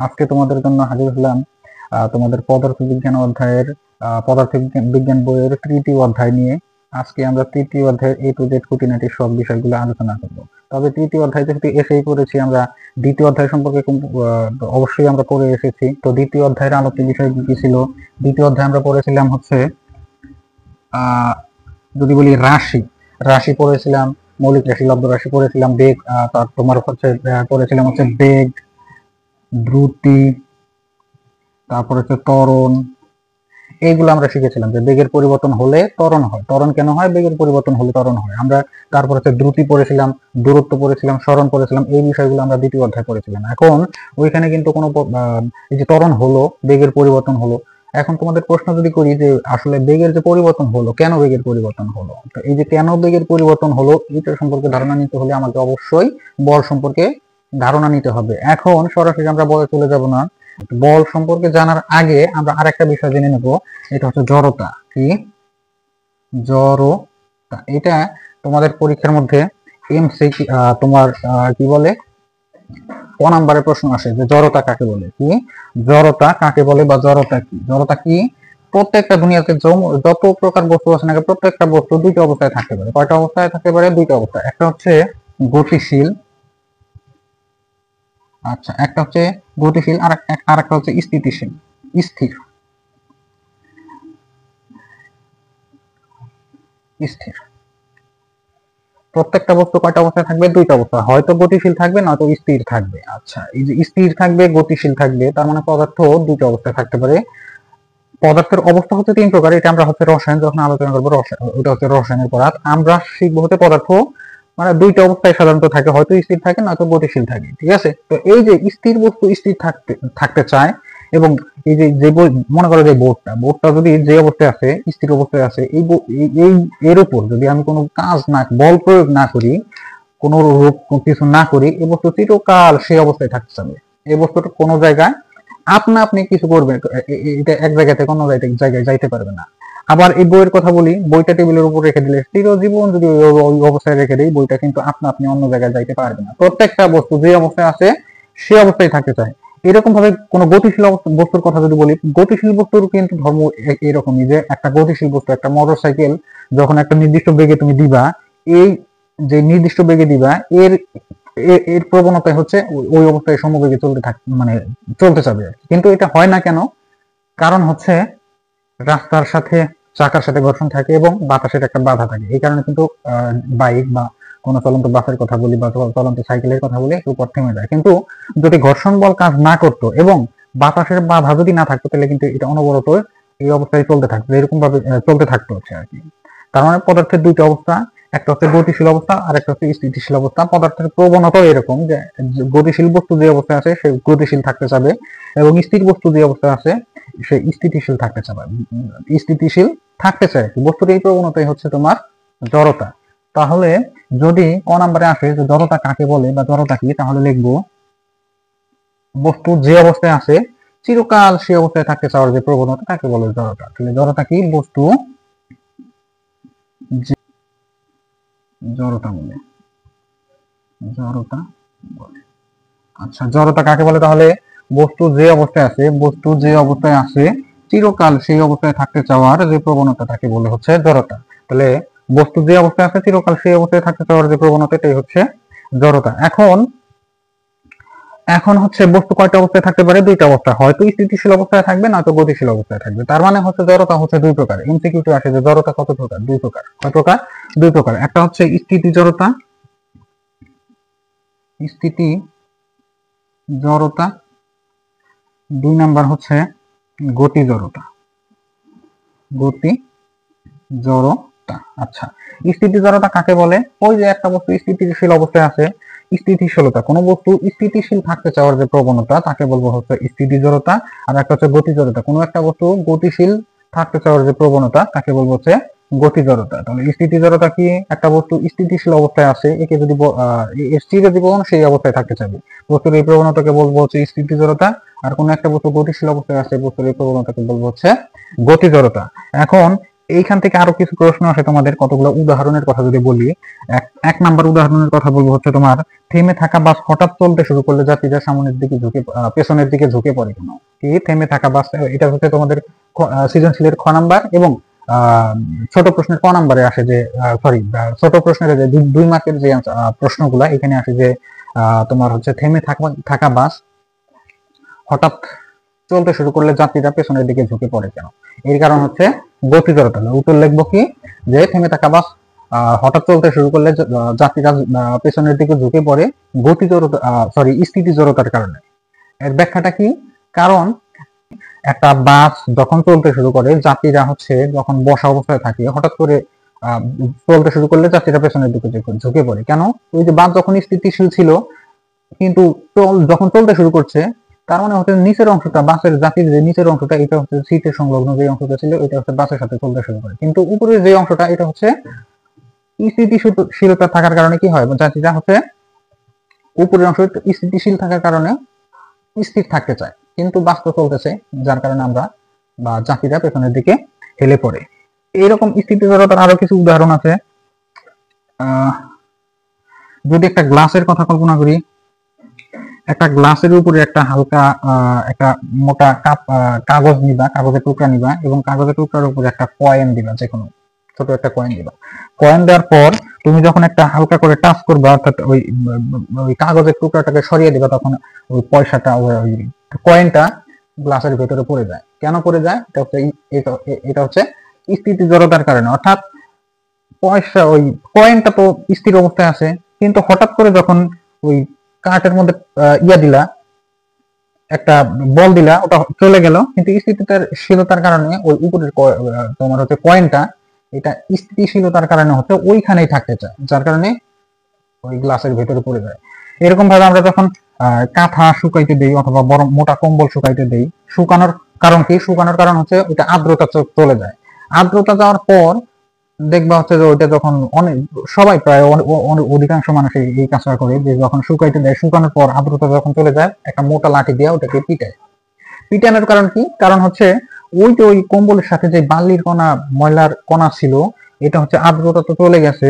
আজকে তোমাদের জন্য হাজির হলাম তোমাদের পদার্থবিজ্ঞান অধ্যায়ের পদার্থবিজ্ঞান বইয়ের তৃতীয় অধ্যায় নিয়ে। আজকে আমরা তৃতীয় অধ্যায়ের A to Z খুঁটিনাটি সব বিষয়গুলো আলোচনা করব। তবে তৃতীয় অধ্যায় যেহেতু এসেই পড়েছি, আমরা দ্বিতীয় অধ্যায় সম্পর্কে অবশ্যই আমরা পড়ে এসেছি। তো দ্বিতীয় অধ্যায়ের আলোচ্য বিষয় কি ছিল? দ্বিতীয় অধ্যায় আমরা পড়েছিলাম হচ্ছে যদি বলি রাশি পড়েছিলাম, মৌলিক রাশি, লব্ধ রাশি পড়েছিলাম, বেগ, তোমার হচ্ছে পড়েছিলাম হচ্ছে বেগ, দ্রুতি, তারপর হচ্ছে ত্বরণ। এইগুলো আমরা শিখেছিলাম যে বেগের পরিবর্তন হলে ত্বরণ হয়। ত্বরণ কেন হয়? বেগের পরিবর্তন হলে ত্বরণ হয়। আমরা তারপর হচ্ছে দ্রুতি পড়েছিলাম, দূরত্ব পড়েছিলাম, সরণ পড়েছিলাম। এই বিষয়গুলো আমরা দ্বিতীয় অধ্যায় পড়েছিলাম। এখন ওইখানে কিন্তু কোনো এই যে ত্বরণ হলো, বেগের পরিবর্তন হলো, এখন তোমাদের প্রশ্ন যদি করি যে আসলে বেগের যে পরিবর্তন হলো, কেন বেগের পরিবর্তন হলো, তো এই যে কেন বেগের পরিবর্তন হলো এটা সম্পর্কে ধারণা নিতে হলে আমাকে অবশ্যই বল সম্পর্কে ধারণা নিতে হবে। এখন সরাসরি আমরা বলে চলে যাব না, বল সম্পর্কে জানার আগে আমরা আরেকটা বিষয় জেনে নেব, এটা হচ্ছে জড়তা। কি? জড়তা। এটা তোমাদের পরীক্ষার মধ্যে এমসিকিউ তোমার কি বলে ক নাম্বারের প্রশ্ন আসে যে জড়তা কাকে বলে। কি জড়তা কাকে বলে বা জড়তা কি? জড়তা কি? প্রত্যেকটা দুনিয়াতে যত প্রকার বস্তু আছে না, প্রত্যেকটা বস্তু দুইটা অবস্থায় থাকতে পারে। কয়টা অবস্থায় থাকতে পারে? দুইটা অবস্থায়। একটা হচ্ছে গতিশীল, আচ্ছা, একটা হচ্ছে গতিশীল আর একটা হচ্ছে স্থিতিশীল, স্থির। স্থির। প্রত্যেকটা বস্তু কয়টা অবস্থায় থাকবে? দুইটা অবস্থা, হয়তো গতিশীল থাকবে নয়তো স্থির থাকবে। আচ্ছা, এই যে স্থির থাকবে, গতিশীল থাকবে, তার মানে পদার্থ দুইটা অবস্থায় থাকতে পারে। পদার্থের অবস্থা হচ্ছে তিন প্রকার। এটা আমরা হচ্ছে রসায়ন যখন আলোচনা করবো, ওটা হচ্ছে রসায়নের পদার্থ। আমরা শিখবো হচ্ছে পদার্থ মানে দুইটা অবস্থায় সাধারণত থাকে, হয়তো স্থির থাকে নয়তো গতিশীল থাকে। ঠিক আছে? তো এই যে স্থির বস্তু স্থির থাকতে চায়, এবং এই যে মনে করো যে বোর্ডটা যদি যে অবস্থায় আছে, স্থির অবস্থায় আছে, এই এর উপর যদি আমি কোনো কাজ না, বল প্রয়োগ না করি, কোনো কিছু না করি, এই বস্তু চিরকাল সেই অবস্থায় থাকতে চাবে। এই বস্তুটা কোনো জায়গায় আপনি কিছু করবেন, এটা এক জায়গা থেকে অন্য জায়গায় যাইতে পারবে না। আবার এই বইয়ের কথা বলি, বইটা টেবিলের উপর রেখে দিলে চিরজীবন যদি ওই অবস্থায় রেখে দেই, বইটা কিন্তু আপনি অন্য জায়গায় যাইতে পারবে না। প্রত্যেকটা বস্তু যে অবস্থায় আছে সে অবস্থায় থাকতে চায়। এরকম ভাবে কোন গতিশীল বস্তুর কথা যদি বলি, গতিশীল বস্তুর কিন্তু ধর্ম এরকমই, যে একটা গতিশীল বস্তু, একটা মোটর সাইকেল যখন একটা নির্দিষ্ট বেগে তুমি দিবা, এই যে নির্দিষ্ট বেগে দিবা, এর এর প্রবণতা হচ্ছে ওই অবস্থায় সমবেগে মানে চলতে চাবে। কিন্তু এটা হয় না কেন? কারণ হচ্ছে রাস্তার সাথে, চাকার সাথে ঘর্ষণ থাকে এবং বাতাসের একটা বাধা থাকে। এই কারণে কিন্তু বাইক বা কোনো চলন্ত বাসের কথা বলি বা চলন্ত সাইকেলের কথা বলি, একটু পর থেমে যায়। কিন্তু যদি ঘর্ষণ বল কাজ না করতো এবং বাতাসের বাধা যদি না থাকতো, তাহলে কিন্তু এটা অনবরত এই অবস্থায় চলতে থাকতো, এরকম ভাবে চলতে থাকতো হচ্ছে আর কি। তার মানে পদার্থের দুইটা অবস্থা, একটা হচ্ছে গতিশীল অবস্থা আর একটা হচ্ছে স্থিতিশীল অবস্থা। পদার্থের প্রবণতাও এরকম যে গতিশীল বস্তু যে অবস্থায় আছে সে গতিশীল থাকতে চাবে, এবং স্থির বস্তু যে অবস্থায় আছে সে স্থিতিশীল থাকতে চাবে, স্থিতিশীল থাকতে চায়। বস্তুর এই প্রবণতাই হচ্ছে তোমার জড়তা। তাহলে যদি ক নাম্বারে আসে যে জড়তা কাকে বলে বা জড়তা কি, তাহলে লিখবো বস্তু যে অবস্থায় আছে চিরকাল সে অবস্থায় থাকতে চাওয়ার যে প্রবণতা তাকে বলে জড়তা। তাহলে জড়তা কি? বস্তু জড়তা বলে, জড়তা বলে। আচ্ছা, জড়তা কাকে বলে? তাহলে বস্তু যে অবস্থায় আছে চিরকাল সেই অবস্থায় থাকতে চাওয়ার যে প্রবণতা তাকে বলে হচ্ছে জড়তা। তাহলে বস্তু যে অবস্থায় আছে চিরকাল সেই অবস্থায় থাকতে চাওয়ার যে প্রবণতা, এটাই হচ্ছে জড়তা। এখন হচ্ছে বস্তু কয়টা অবস্থায় থাকতে পারে? দুইটা অবস্থা, হয়তো স্থিতিশীল অবস্থায় থাকবে নয়তো গতিশীল অবস্থায় থাকবে। তার মানে হচ্ছে জড়তা হচ্ছে দুই প্রকার। এমসিকিউতে আসে যে জড়তা কত প্রকার? দুই প্রকার। কয় প্রকার? দুই প্রকার। একটা হচ্ছে স্থিতি জড়তা, স্থিতি জড়তা। দুই নাম্বার হচ্ছে গতি জড়তা, গতি জড়তা। আচ্ছা, স্থিতি জড়তা কাকে বলে? ওই যে একটা বস্তু স্থিতিশীল অবস্থায় আছে, স্থিতিশীলতা, কোন বস্তু স্থিতিশীল থাকতে চাওয়ার যে প্রবণতা তাকে বলবো হচ্ছে স্থিতি জড়তা। আর একটা হচ্ছে গতি জড়তা, কোনো একটা বস্তু গতিশীল থাকতে চাওয়ার যে প্রবণতা তাকে বলবো হচ্ছে গতি জড়তা। তাহলে স্থিতি জড়তা কি? একটা বস্তু স্থিতিশীল অবস্থায় আছে, একে যদি চিরজীবন সেই অবস্থায় থাকতে চাবে, বস্তুর এই প্রবণতাকে বলবো হচ্ছে স্থিতি জড়তা। আর কোন একটা বস্তু গতিশীল অবস্থায় আছে, বস্তুর এই প্রবণতাকে বলবো হচ্ছে গতি জড়তা। এখন এইখান থেকে আরো কিছু প্রশ্ন আসে তোমাদের, কতগুলো উদাহরণের কথা যদি বলি। এক নাম্বার উদাহরণের কথা বলবো হচ্ছে তোমার, থেমে থাকা বাস হঠাৎ চলতে শুরু করলে যাত্রীরা সামনের দিকে পেছনের দিকে ঝুঁকে পড়ে কেন? কি থেমে থাকা বাস, এটা হচ্ছে তোমাদের সৃজনশীলের খ নাম্বার, এবং ছোট প্রশ্নের ক নাম্বারে আসে যে, সরি, ছোট প্রশ্নের যে 2 মার্কের যে প্রশ্নগুলা এখানে আসে যে তোমার হচ্ছে থেমে থাকা বাস হঠাৎ চলতে শুরু করলে যাত্রীরা পেছনের দিকে ঝুঁকে পড়ে কেন? এর কারণ হচ্ছে গতি জড়তা। উত্তর লিখবো কি, যে থেমে থাকা বাস হঠাৎ চলতে শুরু করলে যাত্রীরা পেছনের দিকে ঝুঁকে পড়ে গতি জড়তা, সরি, স্থিতি জড়তার কারণে। এর ব্যাখ্যাটা কি? কারণ একটা বাস যখন চলতে শুরু করে, যাত্রীরা হচ্ছে যখন বসা অবস্থায় থাকে, হঠাৎ করে চলতে শুরু করলে যাত্রীরা পেছনের দিকে ঝুঁকে পড়ে কেন? ওই যে বাস যখন স্থিতিশীল ছিল, কিন্তু যখন চলতে শুরু করছে, তার মানে হচ্ছে নিচের অংশটা, বাসের জাতির যে নিচের অংশটা, এটা হচ্ছে সিটের সংলগ্ন যে অংশটা ছিল, এটা হচ্ছে বাসের সাথে চলতে শুরু করে। কিন্তু উপরের যে অংশটা, এটা হচ্ছে স্থিতিশীলতা থাকার কারণে কি হয়, যাত্রীরা হচ্ছে উপরের অংশ স্থিতিশীল থাকার কারণে স্থির থাকতে চায়, কিন্তু বাস তো চলতেছে, যার কারণে আমরা বা যাত্রীরা পেছনের দিকে হেলে পড়ে। এইরকম স্থিতি জড়তার আরো কিছু উদাহরণ আছে। যদি একটা গ্লাসের কথা কল্পনা করি, একটা গ্লাসের উপরে একটা হালকা একটা মোটা কাগজ নিবা, কাগজের টুকরা নিবা, এবং কাগজের টুকরার উপরে একটা কয়েন দিবা, যে কোনো ছোট একটা কয়েন দিবা। কয়েন দেওয়ার পর তুমি যখন একটা হালকা করে টাচ করবা, অর্থাৎ ওই কাগজের টুকরাটাকে সরিয়ে দিবা, তখন ওই পয়সাটা, ওই কয়েনটা গ্লাসের ভেতরে পড়ে যায়। কেন পড়ে যায়? এটা হচ্ছে স্থিতি জড়তার কারণে। অর্থাৎ পয়সা, ওই কয়েনটা তো স্থির অবস্থায় আছে, কিন্তু হঠাৎ করে যখন ওই কাঠের মধ্যে দিলা, একটা বল দিলা, ওটা চলে গেল, কিন্তু স্থিতিশীলতার কারণে ওই উপরের তোমার হচ্ছে কয়েনটা, এটা স্থিতিশীলতার কারণে হচ্ছে ওইখানেই থাকতে চায়, যার কারণে ওই গ্লাসের ভেতরে পড়ে যায়। এরকম ভাবে আমরা যখন কাঁথা শুকাইতে দেই, অথবা বড় মোটা কম্বল শুকাইতে দেই, শুকানোর কারণ কি? শুকানোর কারণ হচ্ছে ওইটা আর্দ্রতা চলে যায়। আর্দ্রতা যাওয়ার পর দেখবা হচ্ছে যে ওইটা যখন সবাই প্রায় অধিকাংশ মানুষ এই কাজটা করে, যে যখন শুকাইতে দেয়, শুকানোর পর আর্দ্রতা যখন চলে যায়, একটা মোটা লাঠি দিয়ে ওটাকে পিটায়। পিটানোর কারণ কি? কারণ হচ্ছে ওই কম্বলের সাথে যে বালির কণা, ময়লার কণা ছিল, এটা হচ্ছে আর্দ্রতা তো চলে গেছে,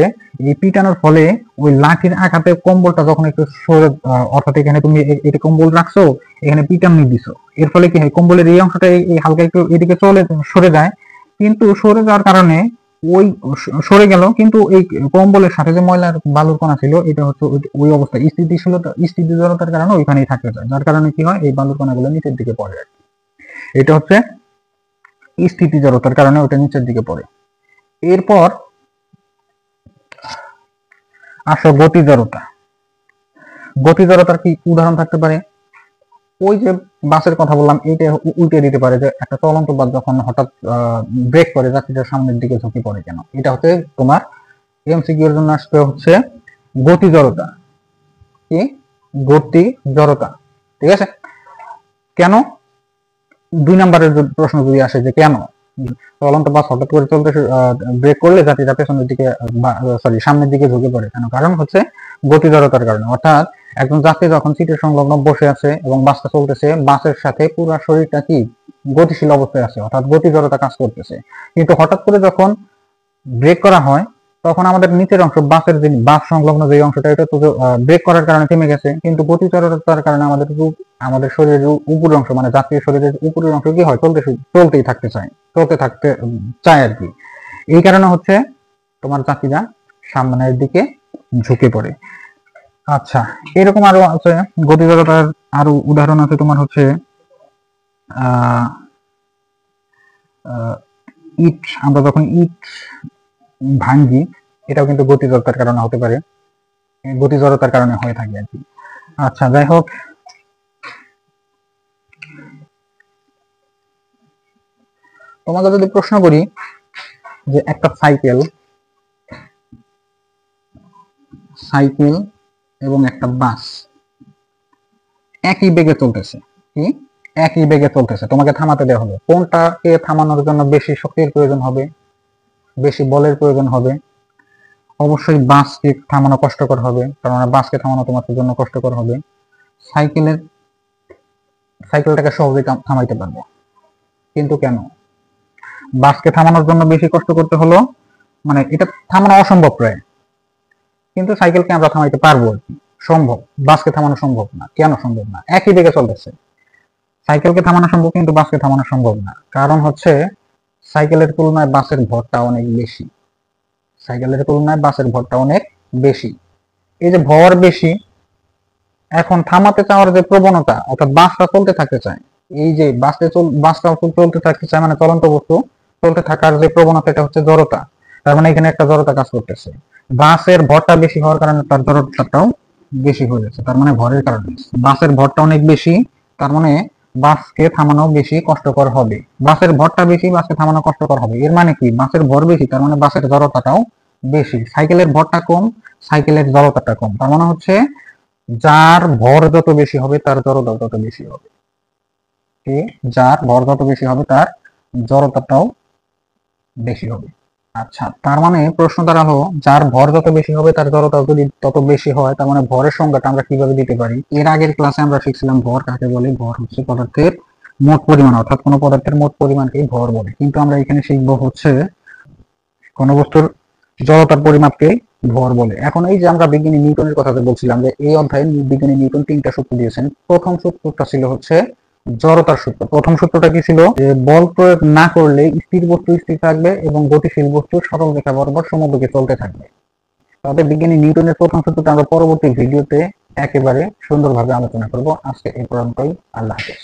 এই পিটানোর ফলে ওই লাঠির আঘাতে কম্বলটা যখন একটু সরে, অর্থাৎ এখানে তুমি এটা কম্বল রাখছো, এখানে পিটানি দিছো, এর ফলে কি হয়, কম্বলের এই অংশটা এই হালকা একটু এদিকে সরে যায়। কিন্তু সরে যাওয়ার কারণে ওই সরে গেল, কিন্তু এই কম্বলের সাথে যে ময়লার বালুর কণা ছিল, এটা হচ্ছে ওই অবস্থা স্থিতি জড়তার কারণে ওইখানেই থাকতে যায়, যার কারণে কি হয়, এই বালুর কণাগুলো নিচের দিকে পড়ে। এটা হচ্ছে স্থিতি জড়তার কারণে ওটা নিচের দিকে পড়ে। এরপর আসো গতি জড়তা। গতি জড়তার কি উদাহরণ থাকতে পারে? ওই যে বাসের কথা বললাম, এটা উল্টে দিতে পারে, যে একটা চলন্ত বাস যখন হঠাৎ ব্রেক করে, যাত্রীরা সামনের দিকে ঝুঁকে পড়ে কেন? এটা হচ্ছে তোমার এমসিকিউ এর জন্য আসবে হচ্ছে গতি জড়তা। কি? গতি জড়তা। ঠিক আছে? কেন? 2 নম্বরের প্রশ্ন যদি আসে যে কেন চলন্ত বাস হঠাৎ করে চলতে ব্রেক করলে যাত্রীরা পেছনের দিকে, সরি, সামনের দিকে ঝুঁকে পড়ে কেন? কারণ হচ্ছে গতি জড়তার কারণে। অর্থাৎ একজন যাত্রী যখন সিটের সংলগ্ন বসে আছে এবং বাসটা চলতেছে, বাসের সাথে পুরো শরীরটা কি গতিশীল অবস্থায় আছে, অর্থাৎ গতি জড়তা কাজ করতেছে। কিন্তু হঠাৎ করে যখন ব্রেক করা হয়, তখন আমাদের নিচের অংশ, বাসের যে বাস সংলগ্ন যে অংশটা, এটা তো ব্রেক করার কারণে থেমে গেছে, কিন্তু গতি জড়তার কারণে আমাদের শরীরের উপরের অংশ, মানে যাত্রীর শরীরের উপরের অংশ কি হয়, চলতেই থাকতে চায় আর কি। এই কারণে হচ্ছে তোমার যাত্রীরা সামনের দিকে ঝুঁকে পড়ে। আচ্ছা, এরকম আরো আছে গতি জড়তার আরো উদাহরণ আছে। তোমার হচ্ছে ইট, আমরা যখন ইট ভাঙ্গি, এটাও কিন্তু গতি জড়তার কারণে হতে পারে, গতি জড়তার কারণে হয়ে থাকে আর কি। আচ্ছা, যাই হোক, তোমাকে যদি প্রশ্ন করি যে একটা সাইকেল এবং একটা বাস একই বেগে চলতেছে, কি একই বেগে চলতেছে, তোমাকে থামাতে দেওয়া হবে, কোনটাকে থামানোর জন্য বেশি শক্তির প্রয়োজন হবে, বেশি বলের প্রয়োজন হবে? অবশ্যই বাসকে থামানো কষ্টকর হবে, কারণ বাসকে থামানো তোমার জন্য কষ্টকর হবে। সাইকেলটাকে সহজেই থামাইতে পারবো, কিন্তু কেন? বাসকে থামানোর জন্য বেশি কষ্ট করতে হলো, মানে এটা থামানো অসম্ভব প্রায়, কিন্তু সাইকেলকে আমরা থামাইতে পারবো আর কি, সম্ভব। বাসকে থামানো সম্ভব না। কেন সম্ভব না? একই দিকে চলতেছে। সাইকেলকে থামানো সম্ভব কিন্তু বাসকে থামানো সম্ভব না। কারণ হচ্ছে সাইকেলের তুলনায় বাসের ভরটা অনেক বেশি। সাইকেলের তুলনায় বাসের ভরটা অনেক বেশি। এই যে ভর বেশি, এখন থামাতে চাওয়ার যে প্রবণতা, অর্থাৎ বাসটা চলতে থাকতে চায়, এই যে বাসটা চলতে থাকতে চায় মানে চলন্ত বস্তু চলতে থাকার যে প্রবণতা, এটা হচ্ছে জড়তা। তার মানে এখানে একটা জড়তা কাজ করতেছে। বাসের ভরটা বেশি হওয়ার কারণে তার জড়তাটাও বেশি হয়ে যাচ্ছে, তার মানে ভরের কারণে। বাসের ভরটা অনেক বেশি, তার মানে বাসকে থামানো বেশি কষ্টকর হবে। বাসের ভরটা বেশি, বাসকে থামানো কষ্টকর হবে। এর মানে কি? বাসের ভর বেশি, তার মানে বাসের জড়তাটাও বেশি। সাইকেলের ভরটা কম, সাইকেলের জড়তাটা কম। তার মানে হচ্ছে যার ভর যত বেশি হবে তার জড়তা তত বেশি হবে। যার ভর যত বেশি হবে তার জড়তাটাও বেশি হবে। আচ্ছা, তার মানে প্রশ্ন দাঁড়ালো, যার ভর যত বেশি হবে তার জড়তা যদি তত বেশি হয়, তার মানে ভরের সংজ্ঞাটা আমরা কিভাবে দিতে পারি? এর আগের ক্লাসে আমরা শিখছিলাম ভর কাকে বলে। ভর হচ্ছে পদার্থের মোট পরিমাণ, অর্থাৎ কোনো পদার্থের মোট পরিমাণকেই ভর বলে। কিন্তু আমরা এখানে শিখবো হচ্ছে কোনো বস্তুর জড়তার পরিমাপকে ভর বলে। এখন এই যে আমরা বিজ্ঞানী নিউটনের কথা বলছিলাম, যে এই অধ্যায়ে বিজ্ঞানী নিউটন 3টা সূত্র দিয়েছেন। প্রথম সূত্রটা ছিল হচ্ছে জড়তার সূত্র। প্রথম সূত্রটা কি ছিল? যে বল প্রয়োগ না করলে স্থির বস্তু স্থির থাকবে এবং গতিশীল বস্তু সরল রেখা বরাবর সমবেগে চলতে থাকবে। তবে বিজ্ঞানী নিউটনের প্রথম সূত্রটা আমরা পরবর্তী ভিডিওতে একেবারে সুন্দরভাবে আলোচনা করব। আজকে এই পর্যন্তই। আল্লাহ হাফেজ।